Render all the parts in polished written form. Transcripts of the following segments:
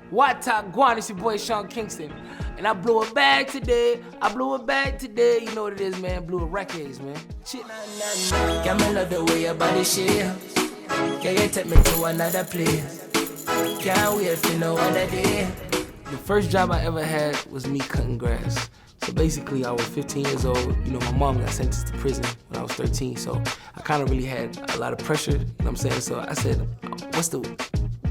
What Talk Guan, it's your boy Sean Kingston. And I blew a bag today. You know what it is, man. Blew a records, man. Shit. Can't me love the way your body shapes. Can you take me to another place? Can't wait for no other day. The first job I ever had was me cutting grass. So basically, I was 15 years old. You know, my mom got sentenced to prison when I was 13, so I kind of really had a lot of pressure, you know what I'm saying? So I said, what's the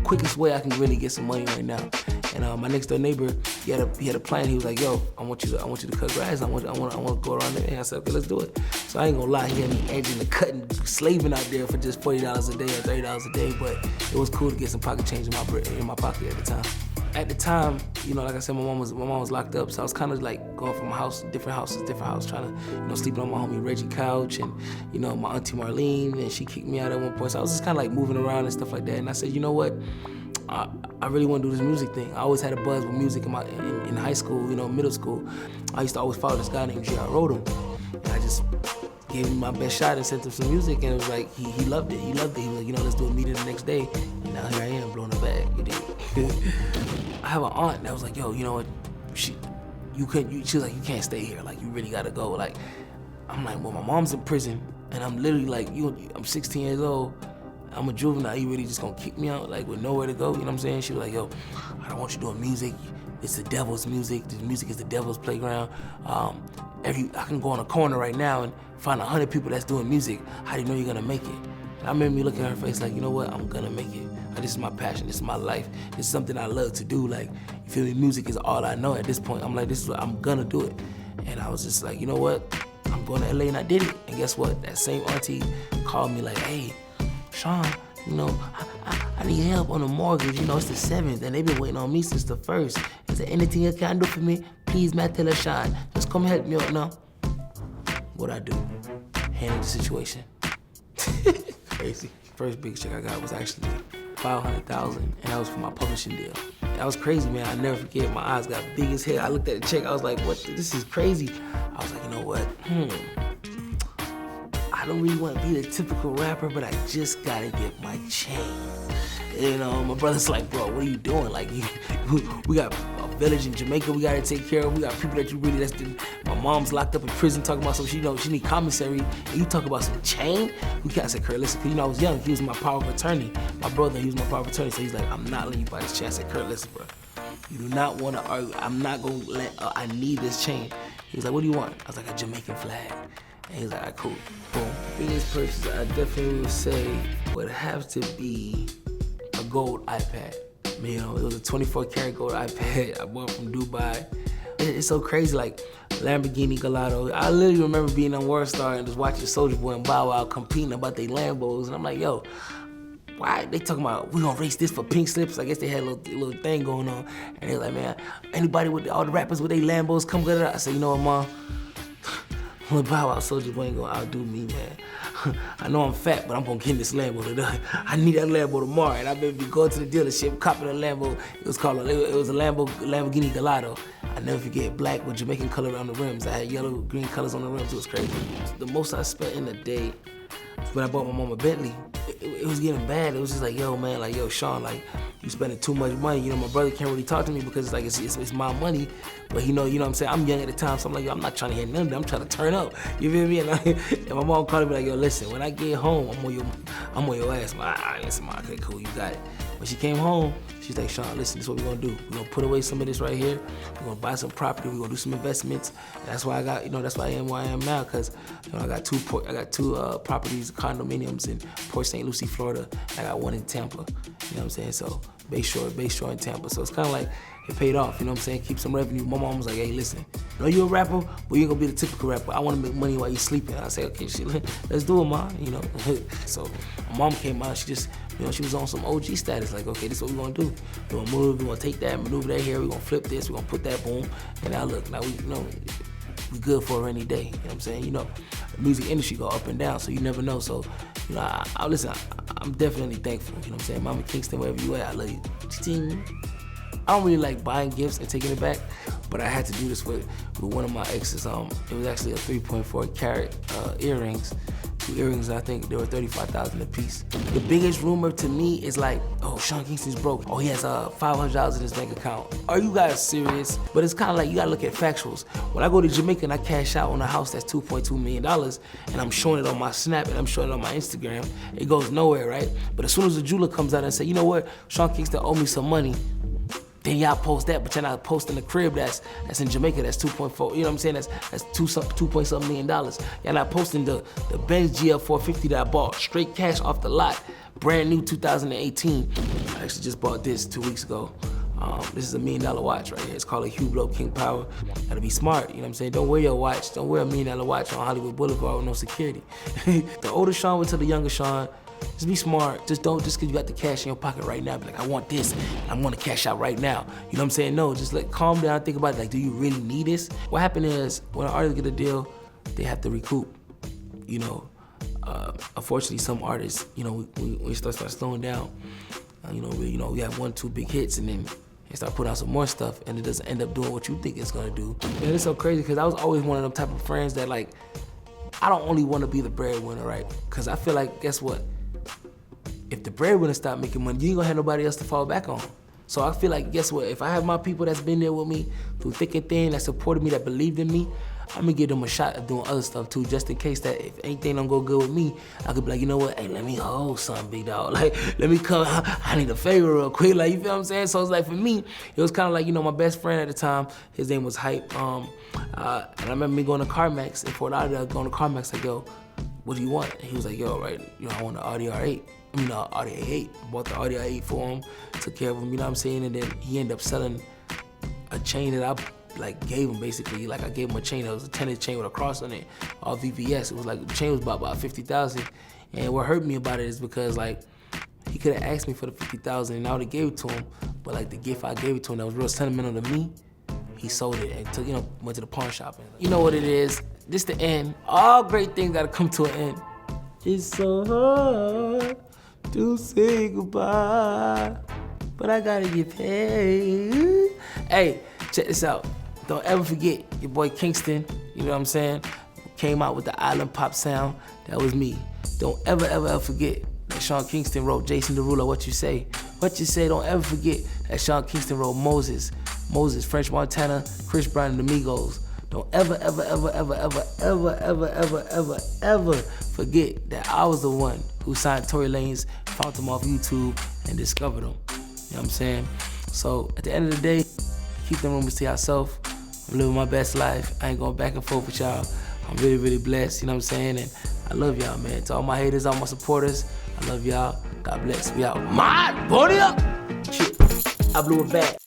quickest way I can really get some money right now? And my next door neighbor, he had a plan. He was like, yo, I want you to cut grass. I want to go around there. And I said, okay, let's do it. So I ain't gonna lie, he had me edging and cutting, slaving out there for just $40 a day or $30 a day, but it was cool to get some pocket change in my pocket at the time. At the time, you know, like I said, my mom was locked up, so I was kind of like going from different house, trying to, you know, sleeping on my homie Reggie couch, and, you know, my auntie Marlene, and she kicked me out at one point. So I was just kind of like moving around and stuff like that. And I said, you know what? I really want to do this music thing. I always had a buzz with music in high school, you know, middle school. I used to always follow this guy named J.R. Rodham, and I just gave him my best shot and sent him some music, and it was like, he loved it. He was like, you know, let's do a meeting the next day. And now here I am, blowing a bag, you dig? I have an aunt that was like, yo, you know what, she was like, you can't stay here, like, you really gotta go. Like, I'm like, well, my mom's in prison, and I'm literally like, I'm 16 years old, I'm a juvenile, you really just gonna kick me out, like, with nowhere to go, you know what I'm saying? She was like, yo, I don't want you doing music, it's the devil's music, the music is the devil's playground. I can go on a corner right now and find 100 people that's doing music, how do you know you're gonna make it? And I remember me looking at her face like, you know what, I'm gonna make it. Like, this is my passion, this is my life, this is something I love to do. Like, you feel me, music is all I know at this point. I'm like, this is what I'm gonna do it. And I was just like, you know what, I'm going to LA, and I did it. And guess what, that same auntie called me like, hey, Sean, you know, I need help on the mortgage, you know, it's the 7th, and they've been waiting on me since the 1st. Is there anything you can do for me? Please, man, tell her, Sean, just come help me out now. What'd I do? Handle the situation. Crazy. First big check I got was actually $500,000, and that was for my publishing deal. That was crazy, man. I never forget. My eyes got big as hell. I looked at the check. I was like, what? This is crazy. I was like, you know what? I don't really want to be the typical rapper, but I just gotta get my chain. You know, my brother's like, bro, what are you doing? Like, we got a village in Jamaica we gotta take care of. We got people that you really, my mom's locked up in prison talking about something, you know, she need commissary, and you talk about some chain? We can't say, Kurt, listen, because, you know, I was young. He was my power of attorney. My brother, he was my power of attorney, so he's like, I'm not letting you buy this chain. I said, Kurt, listen, bro, you do not want to argue. I'm not gonna let, I need this chain. He was like, what do you want? I was like, a Jamaican flag. And he was like, all right, cool, boom. Biggest purchase I definitely would say would have to be a gold iPad. You know, it was a 24 karat gold iPad I bought from Dubai. It's so crazy, like Lamborghini Gallardo. I literally remember being on Worldstar and just watching Soulja Boy and Bow Wow competing about their Lambos, and I'm like, yo, why they talking about we gonna race this for pink slips? I guess they had a little thing going on, and they're like, man, anybody with all the rappers with their Lambos come get it out. I said, you know what, Mom? Bow Wow, Soulja Boy ain't gonna outdo me, man. I know I'm fat, but I'm gonna get this Lambo today. I need that Lambo tomorrow, and I better be going to the dealership, copping a Lambo. It was a Lamborghini Gallardo. I never forget, black with Jamaican color on the rims. I had yellow, green colors on the rims. It was crazy. The most I spent in a day was when I bought my mom a Bentley. It was getting bad. It was just like, yo, man, like, yo, Sean, like, you spending too much money. You know, my brother can't really talk to me because it's like, it's my money. But you know what I'm saying? I'm young at the time, so I'm like, yo, I'm not trying to hear none of that. I'm trying to turn up. You feel me? And my mom called me like, yo, listen, when I get home, I'm on your ass. I'm like, all right, listen, Mom, okay, cool, you got it. When she came home, she's like, Sean, listen, this is what we're gonna do. We're gonna put away some of this right here. We're gonna buy some property. We're gonna do some investments. And that's why I got, you know, that's why I am where I am now, because, you know, I got two properties, condominiums in Port St. Lucie, Florida. I got one in Tampa. You know what I'm saying? So Bayshore in Tampa. So it's kind of like it paid off. You know what I'm saying? Keep some revenue. My mom was like, hey, listen, I know you're a rapper, but you ain't gonna be the typical rapper. I want to make money while you're sleeping. I say, okay, shit, let's do it, Mom. You know. So my mom came out. She just, you know, she was on some OG status. Like, okay, this is what we're gonna do. We're gonna move. We're gonna take that, maneuver that here. We're gonna flip this. We're gonna put that, boom. And now look, now we, you know, we good for a rainy day. You know what I'm saying? You know, the music industry go up and down, so you never know. So, you know, listen, I'm definitely thankful. You know what I'm saying? Mama Kingston, wherever you at, I love you. I don't really like buying gifts and taking it back, but I had to do this with one of my exes. It was actually a 3.4 carat earrings. 2 earrings, I think they were 35,000 a piece. The biggest rumor to me is like, oh, Sean Kingston's broke. Oh, he has $500 in his bank account. Are you guys serious? But it's kind of like, you gotta look at factuals. When I go to Jamaica and I cash out on a house that's $2.2 million, and I'm showing it on my Snap and I'm showing it on my Instagram, it goes nowhere, right? But as soon as the jeweler comes out and say, you know what, Sean Kingston owe me some money, then y'all post that, but you're not posting the crib that's in Jamaica, that's 2.4, you know what I'm saying? That's $2 million. Y'all not posting the Benz GL 450 that I bought straight cash off the lot, brand new 2018. I actually just bought this 2 weeks ago. This is a $1 million watch right here. It's called a Hublot King Power. Gotta be smart, you know what I'm saying? Don't wear your watch, don't wear a $1 million watch on Hollywood Boulevard with no security. The older Sean went to the younger Sean. Just be smart. Just cause you got the cash in your pocket right now, be like, I want this, and I want to cash out right now. You know what I'm saying? No, just like calm down, think about it, like, do you really need this? What happened is, when an artist get a deal, they have to recoup. You know, unfortunately, some artists, you know, when we start slowing down, we have 1, 2 big hits, and then they start putting out some more stuff, and it doesn't end up doing what you think it's gonna do. And it's so crazy, because I was always one of them type of friends that, like, I don't only want to be the breadwinner, right? Because I feel like, guess what? If the breadwinner stop making money, you ain't gonna have nobody else to fall back on. So I feel like, guess what? If I have my people that's been there with me through thick and thin, that supported me, that believed in me, I'm gonna give them a shot of doing other stuff too, just in case that if anything don't go good with me, I could be like, you know what? Hey, let me hold something, big dog. Like, let me come. I need a favor real quick. Like, you feel what I'm saying? So it's like, for me, it was kind of like, you know, my best friend at the time, his name was Hype. And I remember me going to CarMax in Fort Lauderdale, going to CarMax, like, yo, what do you want? And he was like, yo, right, you know, I want an Audi R8. I mean, Audi A8. I bought the Audi A8 for him, took care of him, you know what I'm saying? And then he ended up selling a chain that I like gave him, basically. Like, I gave him a chain that was a tennis chain with a cross on it, all VVS. It was like, the chain was about 50,000. And what hurt me about it is because, like, he could have asked me for the 50,000 and I would have gave it to him. But like, the gift I gave it to him that was real sentimental to me, he sold it and took, you know, went to the pawn shop. And, you know what it is? This the end. All great things gotta come to an end. It's so hard to say goodbye, but I gotta get paid. Hey, check this out. Don't ever forget your boy Kingston, you know what I'm saying? Came out with the island pop sound. That was me. Don't ever forget that Sean Kingston wrote Jason Derulo, What You Say. What You Say, don't ever forget that Sean Kingston wrote Moses, French Montana, Chris Brown and the Migos. Don't ever forget that I was the one who signed Tory Lanez, found them off YouTube, and discovered them. You know what I'm saying? So at the end of the day, keep them rumors to yourself. I'm living my best life. I ain't going back and forth with y'all. I'm really blessed, you know what I'm saying? And I love y'all, man. To all my haters, all my supporters, I love y'all. God bless. We out. My body up! Shit, I blew it back.